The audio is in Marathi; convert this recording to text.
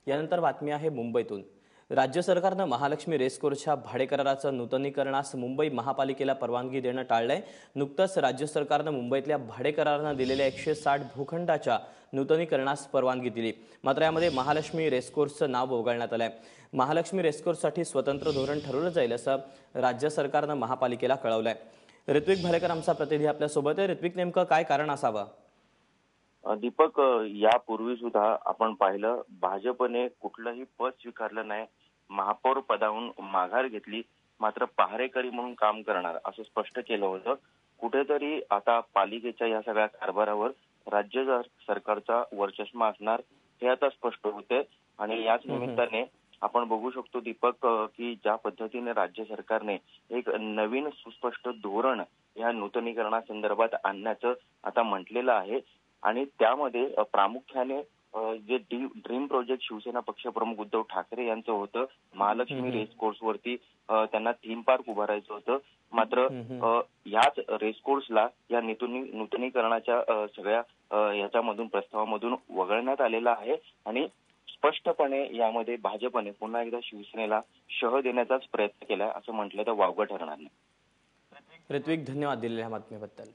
यानंतर बातमी आहे मुंबईतून। राज्य सरकारनं महालक्ष्मी रेसकोर्सच्या भाडे कराराचं नूतनीकरणास मुंबई महापालिकेला परवानगी देणं टाळलंय। नुकतंच राज्य सरकारनं मुंबईतल्या भाडे करारानं दिलेल्या 160 भूखंडाच्या नूतनीकरणास परवानगी दिली। मात्र यामध्ये महालक्ष्मी रेसकोर्सचं नाव वगळण्यात आलंय। महालक्ष्मी रेसकोर्ससाठी स्वतंत्र धोरण ठरवलं जाईल असं राज्य सरकारनं महापालिकेला कळवलंय। ऋत्विक भालेकर आमचा प्रतिनिधी आपल्या सोबत आहे। ऋत्विक, नेमकं काय कारण असावं? दीपक, यापूर्वी सुद्धा आपण पाहिलं, भाजपने कुठलंही पद स्वीकारलं नाही, महापौर पदावरून माघार घेतली, मात्र पहारेकरी म्हणून काम करणार असं स्पष्ट केलं होतं। कुठेतरी आता पालिकेच्या या सगळ्या कारभारावर राज्य सरकारचा वरचष्मा असणार हे आता स्पष्ट होते। आणि याच निमित्ताने आपण बघू शकतो दीपक, की ज्या पद्धतीने राज्य सरकारने एक नवीन सुस्पष्ट धोरण या नूतनीकरणासंदर्भात आणण्याचं आता म्हटलेलं आहे आणि त्यामध्ये प्रामुख्याने जे ड्रीम प्रोजेक्ट शिवसेना पक्षप्रमुख उद्धव ठाकरे यांचं होतं, महालक्ष्मी रेसकोर्स वरती त्यांना थीम पार्क उभारायचं होतं। मात्र याच रेसकोर्सला या नूतनीकरणाच्या सगळ्या याच्यामधून प्रस्तावामधून वगळण्यात आलेलं आहे आणि स्पष्टपणे यामध्ये भाजपने पुन्हा एकदा शिवसेनेला शह देण्याचाच प्रयत्न केलाय असं म्हटलं तर वावगं ठरणार नाही। ऋत्विक, धन्यवाद दिलेल्या बातमीबद्दल।